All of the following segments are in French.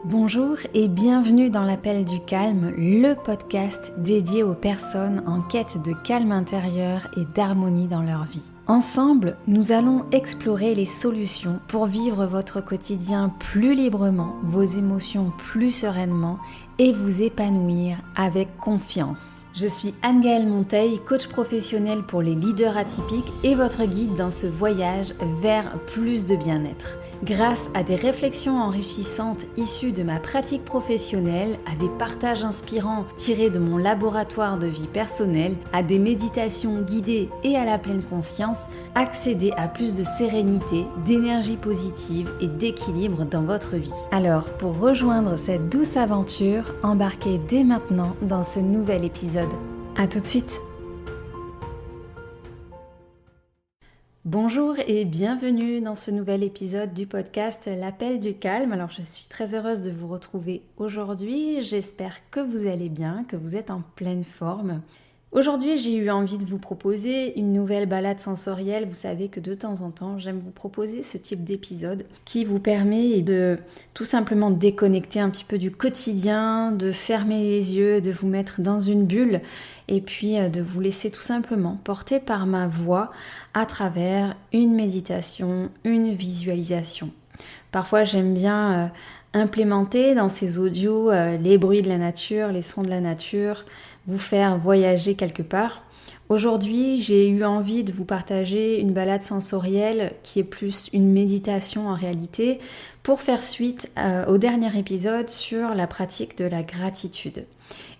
Bonjour et bienvenue dans l'Appel du Calme, le podcast dédié aux personnes en quête de calme intérieur et d'harmonie dans leur vie. Ensemble, nous allons explorer les solutions pour vivre votre quotidien plus librement, vos émotions plus sereinement et vous épanouir avec confiance. Je suis Anne-Gaëlle Monteil, coach professionnel pour les leaders atypiques et votre guide dans ce voyage vers plus de bien-être. Grâce à des réflexions enrichissantes issues de ma pratique professionnelle, à des partages inspirants tirés de mon laboratoire de vie personnelle, à des méditations guidées et à la pleine conscience, accédez à plus de sérénité, d'énergie positive et d'équilibre dans votre vie. Alors, pour rejoindre cette douce aventure, embarquez dès maintenant dans ce nouvel épisode. À tout de suite! Bonjour et bienvenue dans ce nouvel épisode du podcast L'Appel du Calme. Alors je suis très heureuse de vous retrouver aujourd'hui, j'espère que vous allez bien, que vous êtes en pleine forme. Aujourd'hui j'ai eu envie de vous proposer une nouvelle balade sensorielle. Vous savez que de temps en temps j'aime vous proposer ce type d'épisode qui vous permet de tout simplement déconnecter un petit peu du quotidien, de fermer les yeux, de vous mettre dans une bulle et puis de vous laisser tout simplement porter par ma voix à travers une méditation, une visualisation. Parfois j'aime bien implémenter dans ces audios les bruits de la nature, les sons de la nature, vous faire voyager quelque part. Aujourd'hui, j'ai eu envie de vous partager une balade sensorielle qui est plus une méditation en réalité, pour faire suite au dernier épisode sur la pratique de la gratitude.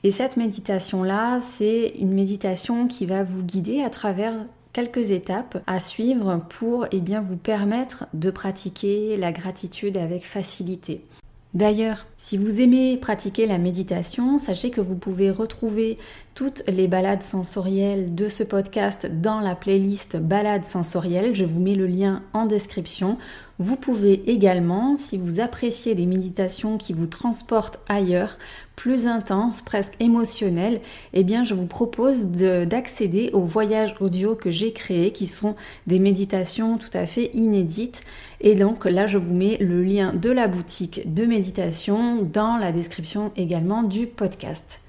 Et cette méditation-là, c'est une méditation qui va vous guider à travers quelques étapes à suivre pour vous permettre de pratiquer la gratitude avec facilité. D'ailleurs, si vous aimez pratiquer la méditation, sachez que vous pouvez retrouver toutes les balades sensorielles de ce podcast dans la playlist balades sensorielles. Je vous mets le lien en description. Vous pouvez également, si vous appréciez des méditations qui vous transportent ailleurs, plus intenses, presque émotionnelles, je vous propose d'accéder aux voyages audio que j'ai créés, qui sont des méditations tout à fait inédites. Et donc là, je vous mets le lien de la boutique de méditation dans la description également du podcast.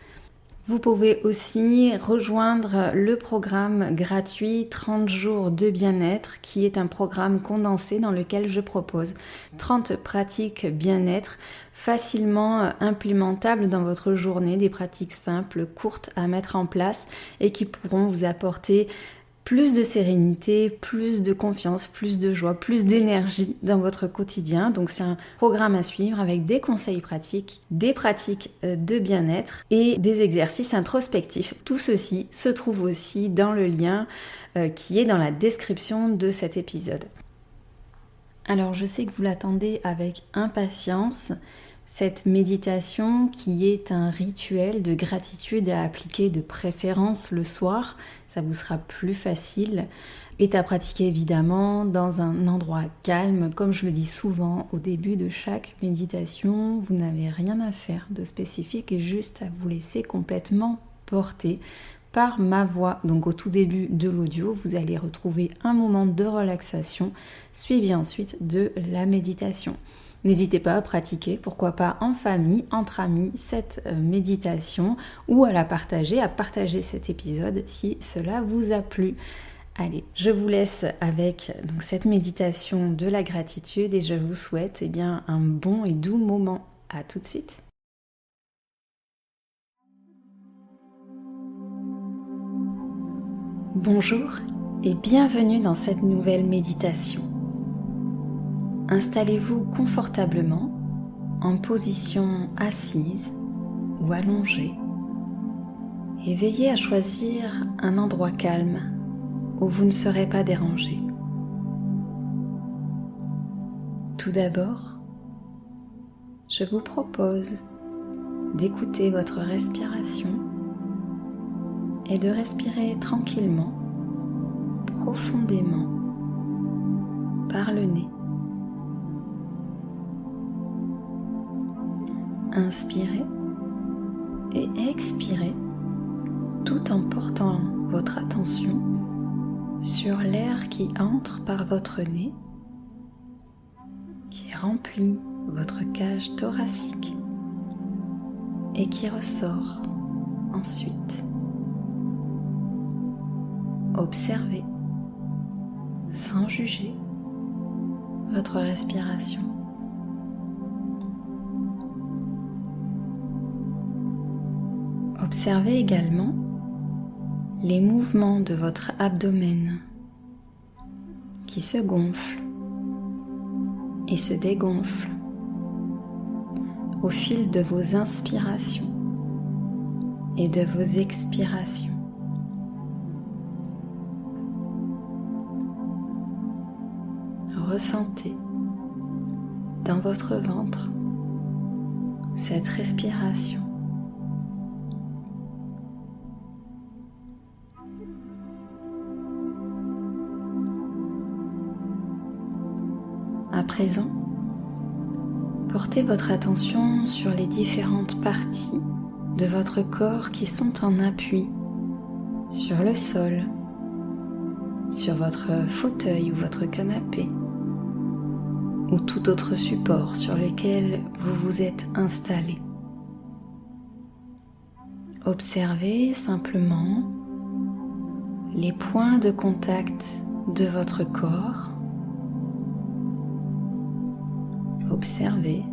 Vous pouvez aussi rejoindre le programme gratuit 30 jours de bien-être qui est un programme condensé dans lequel je propose 30 pratiques bien-être facilement implémentables dans votre journée, des pratiques simples, courtes à mettre en place et qui pourront vous apporter plus de sérénité, plus de confiance, plus de joie, plus d'énergie dans votre quotidien. Donc c'est un programme à suivre avec des conseils pratiques, des pratiques de bien-être et des exercices introspectifs. Tout ceci se trouve aussi dans le lien qui est dans la description de cet épisode. Alors je sais que vous l'attendez avec impatience, cette méditation qui est un rituel de gratitude à appliquer de préférence le soir, ça vous sera plus facile, est à pratiquer évidemment dans un endroit calme. Comme je le dis souvent au début de chaque méditation, vous n'avez rien à faire de spécifique et juste à vous laisser complètement porter par ma voix. Donc au tout début de l'audio, vous allez retrouver un moment de relaxation, suivi ensuite de la méditation. N'hésitez pas à pratiquer, pourquoi pas en famille, entre amis, cette méditation ou à partager cet épisode si cela vous a plu. Allez, je vous laisse avec cette méditation de la gratitude et je vous souhaite un bon et doux moment. À tout de suite. Bonjour et bienvenue dans cette nouvelle méditation. Installez-vous confortablement en position assise ou allongée et veillez à choisir un endroit calme où vous ne serez pas dérangé. Tout d'abord, je vous propose d'écouter votre respiration et de respirer tranquillement, profondément par le nez. Inspirez et expirez tout en portant votre attention sur l'air qui entre par votre nez, qui remplit votre cage thoracique et qui ressort ensuite. Observez, sans juger, votre respiration. Observez également les mouvements de votre abdomen qui se gonfle et se dégonfle au fil de vos inspirations et de vos expirations. Ressentez dans votre ventre cette respiration. À présent, portez votre attention sur les différentes parties de votre corps qui sont en appui sur le sol, sur votre fauteuil ou votre canapé, ou tout autre support sur lequel vous vous êtes installé. Observez simplement les points de contact de votre corps. Observez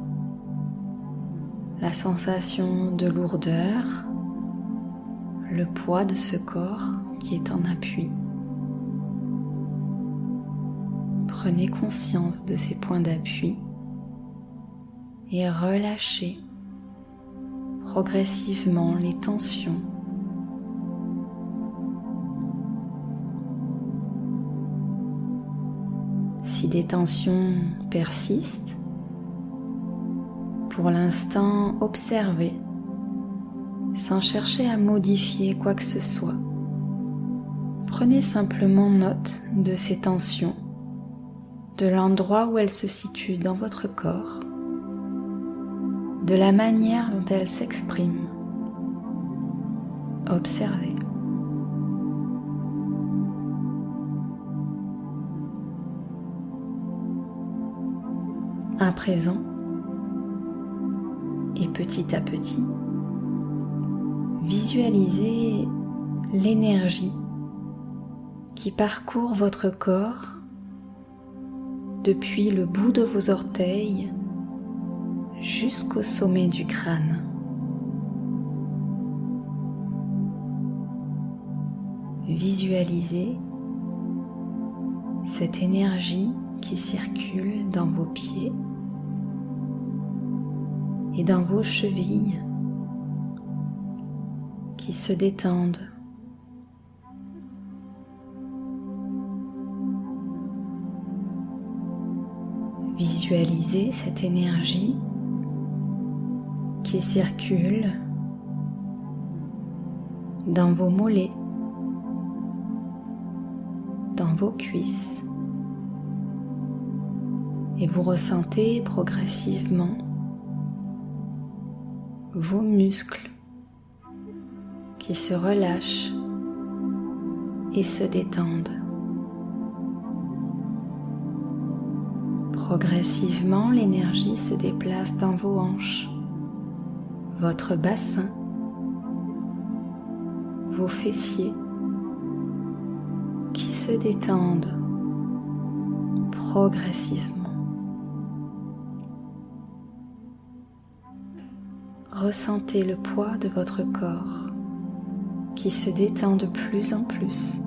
la sensation de lourdeur, le poids de ce corps qui est en appui. Prenez conscience de ces points d'appui et relâchez progressivement les tensions. Si des tensions persistent, pour l'instant, observez sans chercher à modifier quoi que ce soit. Prenez simplement note de ces tensions, de l'endroit où elles se situent dans votre corps, de la manière dont elles s'expriment. Observez. À présent, et petit à petit, visualisez l'énergie qui parcourt votre corps depuis le bout de vos orteils jusqu'au sommet du crâne. Visualisez cette énergie qui circule dans vos pieds et dans vos chevilles qui se détendent. Visualisez cette énergie qui circule dans vos mollets, dans vos cuisses, et vous ressentez progressivement vos muscles qui se relâchent et se détendent. Progressivement, l'énergie se déplace dans vos hanches, votre bassin, vos fessiers qui se détendent progressivement. Ressentez le poids de votre corps qui se détend de plus en plus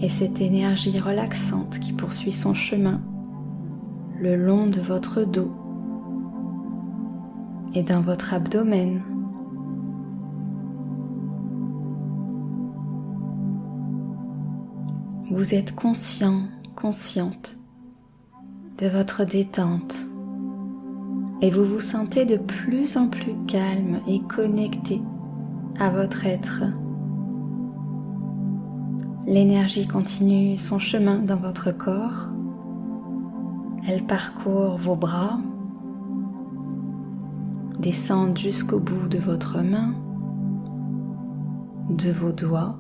et cette énergie relaxante qui poursuit son chemin le long de votre dos et dans votre abdomen. Vous êtes conscient, consciente de votre détente et vous vous sentez de plus en plus calme et connecté à votre être. L'énergie continue son chemin dans votre corps. Elle parcourt vos bras, descend jusqu'au bout de votre main, de vos doigts,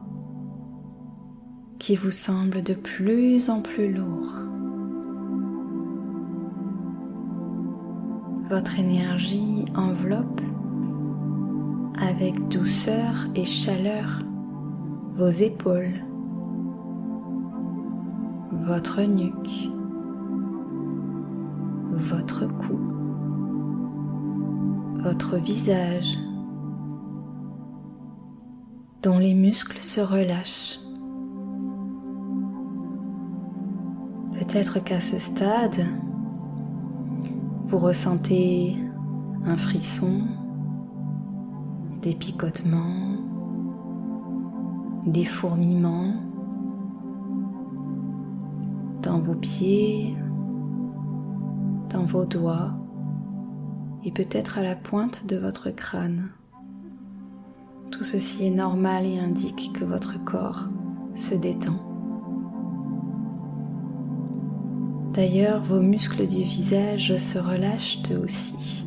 qui vous semblent de plus en plus lourds. votre énergie enveloppe avec douceur et chaleur vos épaules, votre nuque, votre cou, votre visage, dont les muscles se relâchent. Peut-être qu'à ce stade, vous ressentez un frisson, des picotements, des fourmillements dans vos pieds, dans vos doigts et peut-être à la pointe de votre crâne. Tout ceci est normal et indique que votre corps se détend. D'ailleurs, vos muscles du visage se relâchent eux aussi.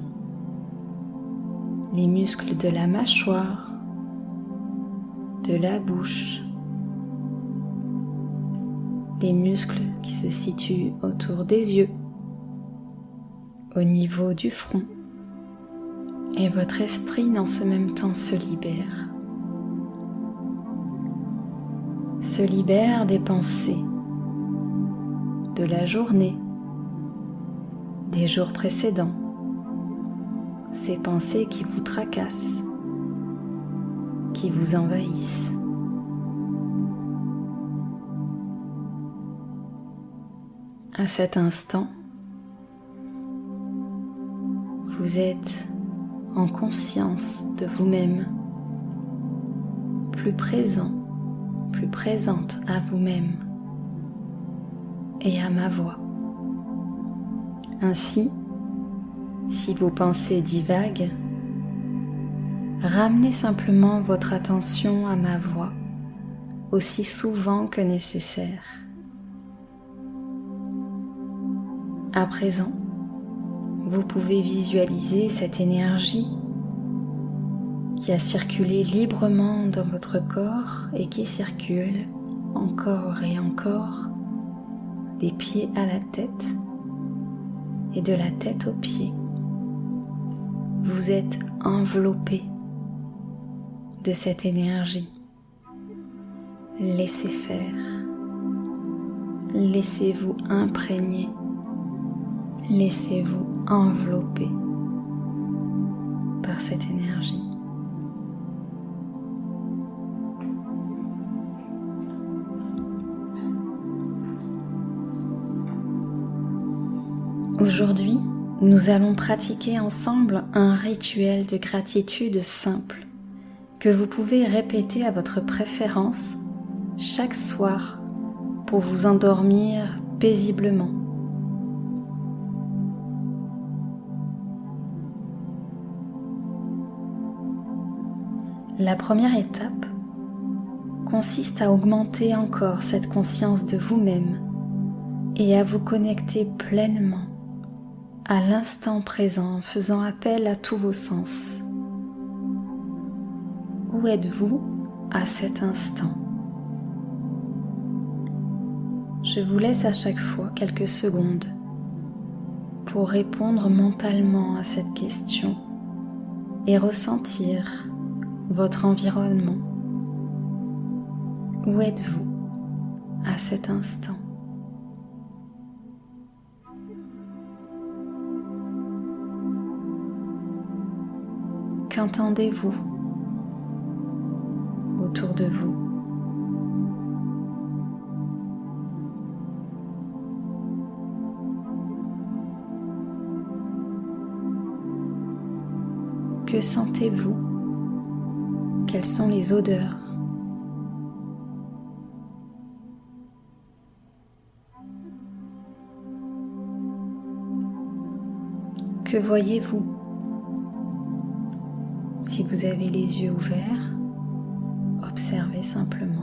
Les muscles de la mâchoire, de la bouche, les muscles qui se situent autour des yeux, au niveau du front. Et votre esprit dans ce même temps se libère. Se libère des pensées, de la journée, des jours précédents, ces pensées qui vous tracassent, qui vous envahissent. À cet instant, vous êtes en conscience de vous-même, plus présent, plus présente à vous-même et à ma voix. Ainsi, si vos pensées divaguent, ramenez simplement votre attention à ma voix aussi souvent que nécessaire. À présent, vous pouvez visualiser cette énergie qui a circulé librement dans votre corps et qui circule encore et encore des pieds à la tête et de la tête aux pieds. Vous êtes enveloppé de cette énergie. Laissez faire. Laissez-vous imprégner. Laissez-vous envelopper par cette énergie. Aujourd'hui, nous allons pratiquer ensemble un rituel de gratitude simple que vous pouvez répéter à votre préférence chaque soir pour vous endormir paisiblement. La première étape consiste à augmenter encore cette conscience de vous-même et à vous connecter pleinement à l'instant présent en faisant appel à tous vos sens. Où êtes-vous à cet instant ? Je vous laisse à chaque fois quelques secondes pour répondre mentalement à cette question et ressentir votre environnement. Où êtes-vous à cet instant ? Qu'entendez-vous autour de vous ? Que sentez-vous ? Quelles sont les odeurs ? Que voyez-vous ? Si vous avez les yeux ouverts, observez simplement.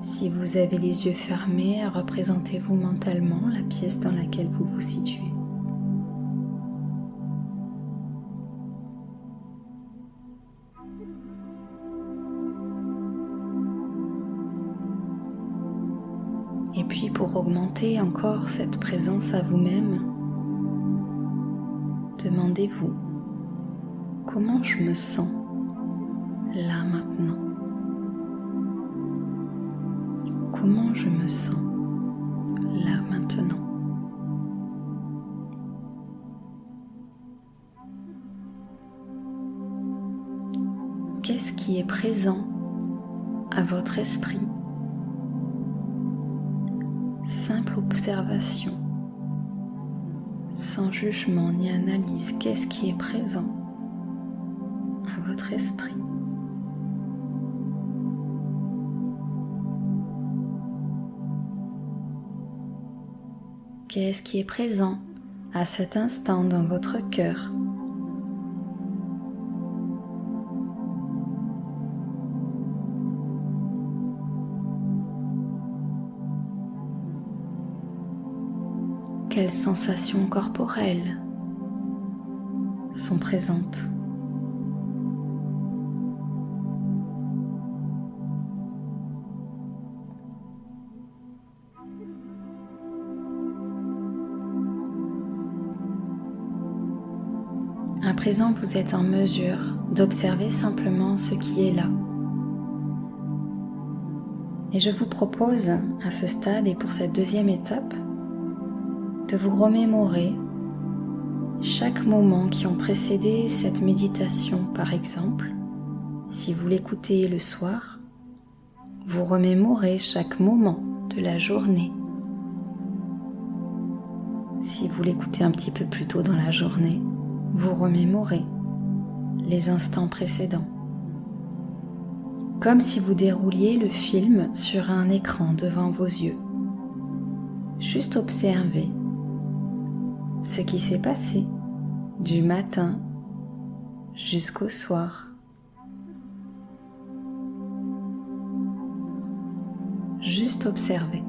Si vous avez les yeux fermés, représentez-vous mentalement la pièce dans laquelle vous vous situez. Et puis pour augmenter encore cette présence à vous-même, demandez-vous comment je me sens là maintenant. Comment je me sens là maintenant. Qu'est-ce qui est présent à votre esprit? Simple observation, sans jugement ni analyse. Qu'est-ce qui est présent à votre esprit? Qu'est-ce qui est présent à cet instant dans votre cœur? Quelles sensations corporelles sont présentes? À présent, vous êtes en mesure d'observer simplement ce qui est là. Et je vous propose, à ce stade et pour cette deuxième étape, de vous remémorer chaque moment qui ont précédé cette méditation. Par exemple, si vous l'écoutez le soir, vous remémorez chaque moment de la journée. Si vous l'écoutez un petit peu plus tôt dans la journée, vous remémorez les instants précédents. Comme si vous dérouliez le film sur un écran devant vos yeux. Juste observez ce qui s'est passé du matin jusqu'au soir. Juste observez.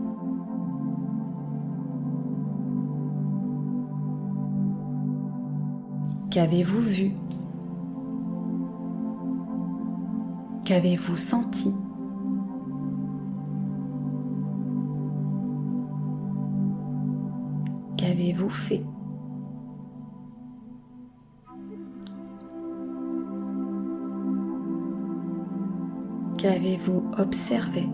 Qu'avez-vous vu? Qu'avez-vous senti? Qu'avez-vous fait? Qu'avez-vous observé?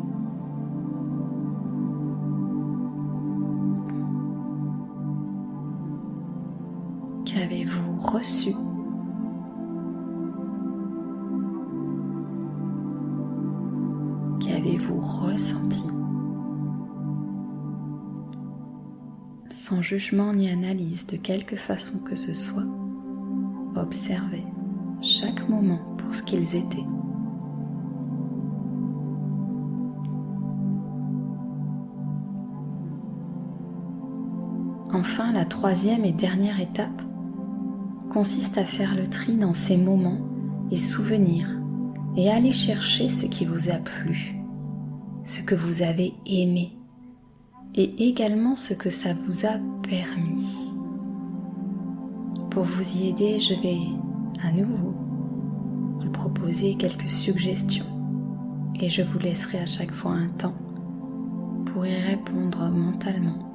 Qu'avez-vous reçu? Qu'avez-vous ressenti? Sans jugement ni analyse, de quelque façon que ce soit, observez chaque moment pour ce qu'ils étaient. Enfin, la troisième et dernière étape consiste à faire le tri dans ces moments et souvenirs et aller chercher ce qui vous a plu, ce que vous avez aimé et également ce que ça vous a permis. Pour vous y aider, je vais à nouveau vous proposer quelques suggestions et je vous laisserai à chaque fois un temps pour y répondre mentalement.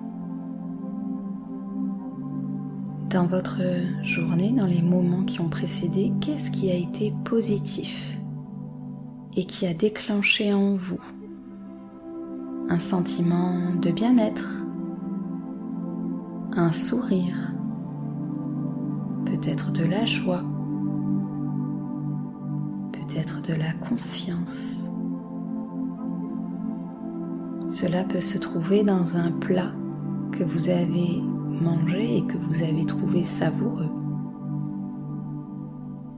Dans votre journée, dans les moments qui ont précédé, qu'est-ce qui a été positif et qui a déclenché en vous un sentiment de bien-être, un sourire, peut-être de la joie, peut-être de la confiance. Cela peut se trouver dans un plat que vous avez mangé et que vous avez trouvé savoureux,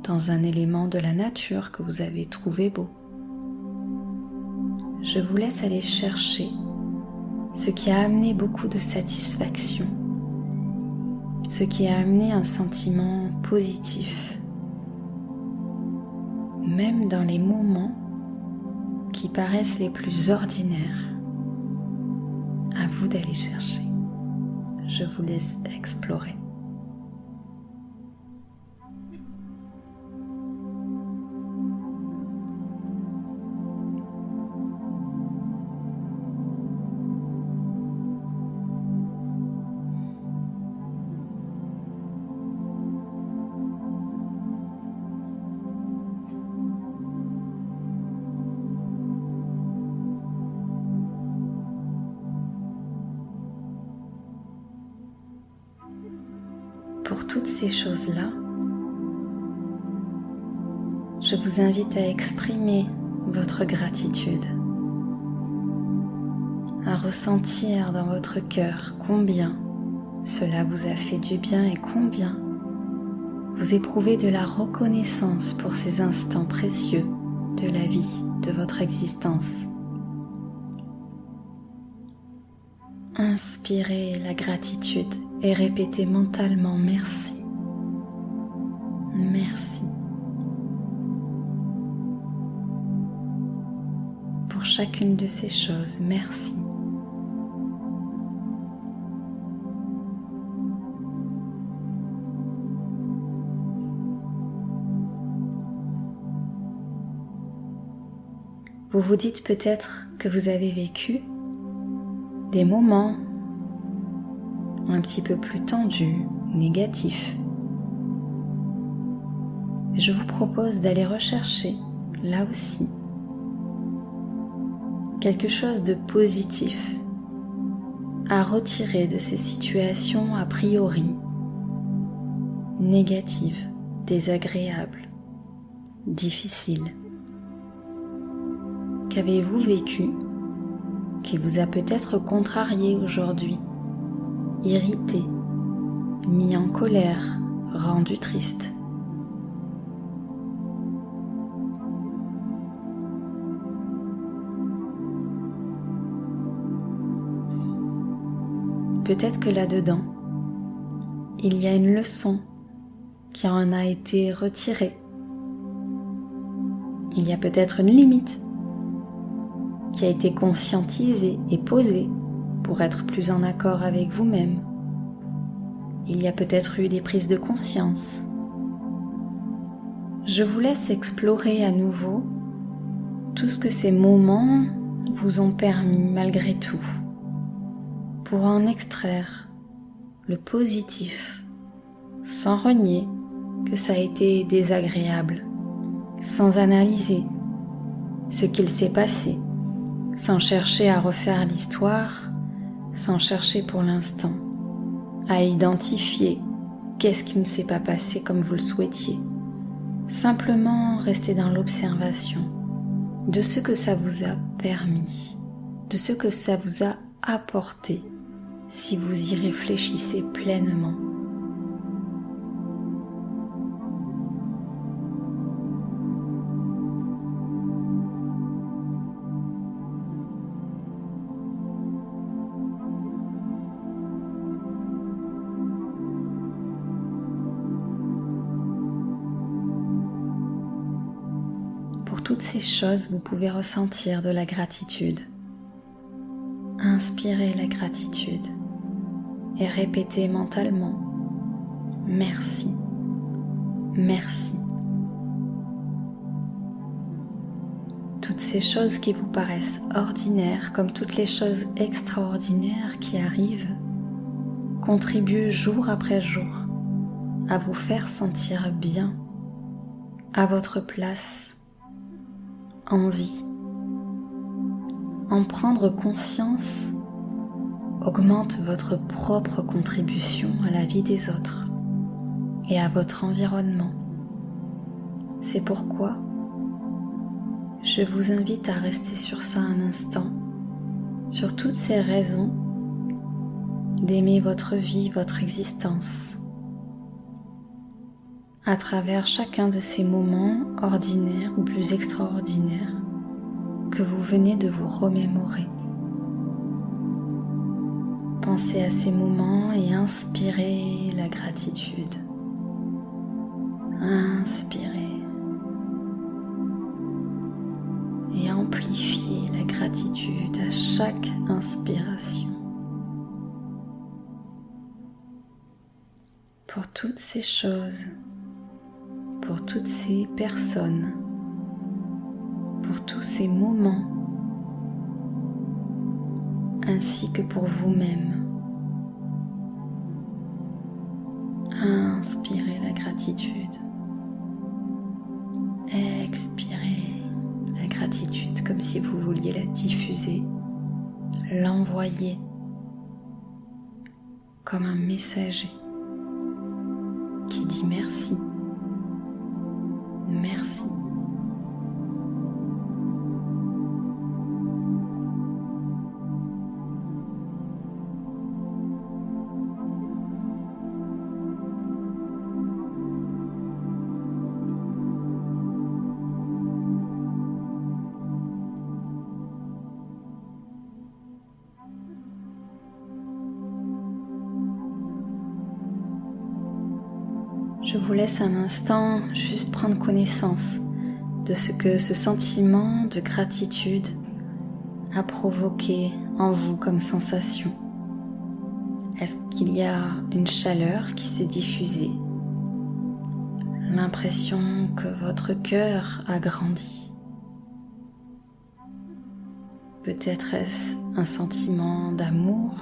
dans un élément de la nature que vous avez trouvé beau. Je vous laisse aller chercher ce qui a amené beaucoup de satisfaction, ce qui a amené un sentiment positif, même dans les moments qui paraissent les plus ordinaires. À vous d'aller chercher. Je vous laisse explorer. pour toutes ces choses-là, je vous invite à exprimer votre gratitude, à ressentir dans votre cœur combien cela vous a fait du bien et combien vous éprouvez de la reconnaissance pour ces instants précieux de la vie, de votre existence. Inspirez la gratitude et répétez mentalement merci. Merci. Pour chacune de ces choses, merci. Vous vous dites peut-être que vous avez vécu des moments un petit peu plus tendus, négatifs. Je vous propose d'aller rechercher, là aussi, quelque chose de positif à retirer de ces situations a priori négatives, désagréables, difficiles. Qu'avez-vous vécu qui vous a peut-être contrarié aujourd'hui, irrité, mis en colère, rendu triste? Peut-être que là-dedans, il y a une leçon qui en a été retirée. Il y a peut-être une limite qui a été conscientisée et posée pour être plus en accord avec vous-même. Il y a peut-être eu des prises de conscience. Je vous laisse explorer à nouveau tout ce que ces moments vous ont permis malgré tout, pour en extraire le positif, sans renier que ça a été désagréable, sans analyser ce qu'il s'est passé, sans chercher à refaire l'histoire, sans chercher pour l'instant à identifier qu'est-ce qui ne s'est pas passé comme vous le souhaitiez. Simplement rester dans l'observation de ce que ça vous a permis, de ce que ça vous a apporté si vous y réfléchissez pleinement. Pour toutes ces choses, vous pouvez ressentir de la gratitude. Inspirez la gratitude et répétez mentalement « Merci, merci ». Toutes ces choses qui vous paraissent ordinaires, comme toutes les choses extraordinaires qui arrivent, contribuent jour après jour à vous faire sentir bien, à votre place, en vie. En prendre conscience augmente votre propre contribution à la vie des autres et à votre environnement. C'est pourquoi je vous invite à rester sur ça un instant, sur toutes ces raisons d'aimer votre vie, votre existence, à travers chacun de ces moments ordinaires ou plus extraordinaires que vous venez de vous remémorer. Pensez à ces moments et inspirez la gratitude. Inspirez et amplifiez la gratitude à chaque inspiration. Pour toutes ces choses, pour toutes ces personnes, pour tous ces moments, ainsi que pour vous-même. Inspirez la gratitude. Expirez la gratitude comme si vous vouliez la diffuser, l'envoyer comme un messager. dis merci. Merci. Je vous laisse un instant juste prendre connaissance de ce que ce sentiment de gratitude a provoqué en vous comme sensation. Est-ce qu'il y a une chaleur qui s'est diffusée? L'impression que votre cœur a grandi? Peut-être est-ce un sentiment d'amour?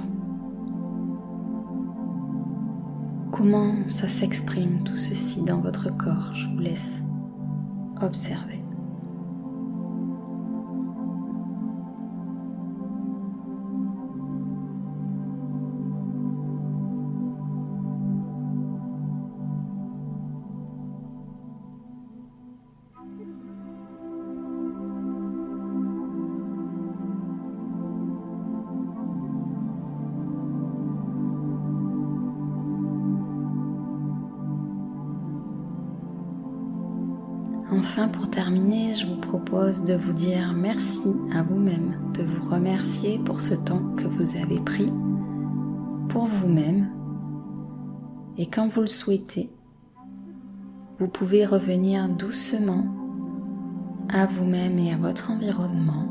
Comment ça s'exprime tout ceci dans votre corps? Je vous laisse observer. Enfin, pour terminer, je vous propose de vous dire merci à vous-même, de vous remercier pour ce temps que vous avez pris pour vous-même. Et quand vous le souhaitez, vous pouvez revenir doucement à vous-même et à votre environnement,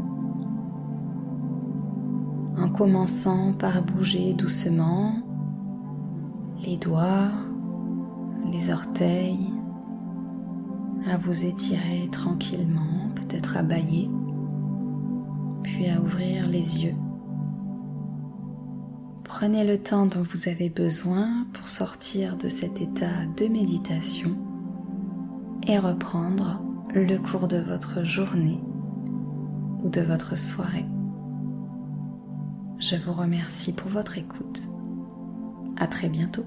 en commençant par bouger doucement les doigts, les orteils, à vous étirer tranquillement, peut-être à bâiller, puis à ouvrir les yeux. Prenez le temps dont vous avez besoin pour sortir de cet état de méditation et reprendre le cours de votre journée ou de votre soirée. Je vous remercie pour votre écoute. À très bientôt.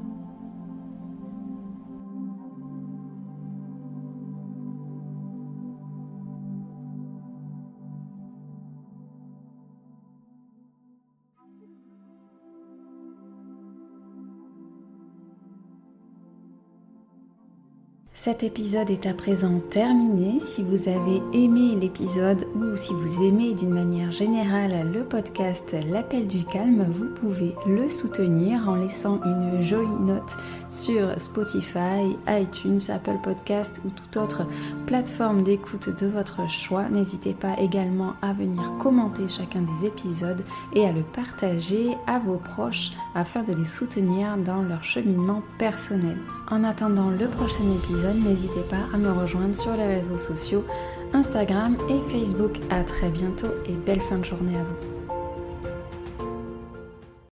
Cet épisode est à présent terminé. Si vous avez aimé l'épisode ou si vous aimez d'une manière générale le podcast L'Appel du Calme, vous pouvez le soutenir en laissant une jolie note sur Spotify, iTunes, Apple Podcast ou toute autre plateforme d'écoute de votre choix. N'hésitez pas également à venir commenter chacun des épisodes et à le partager à vos proches afin de les soutenir dans leur cheminement personnel. En attendant le prochain épisode, n'hésitez pas à me rejoindre sur les réseaux sociaux, Instagram et Facebook. À très bientôt et belle fin de journée à vous.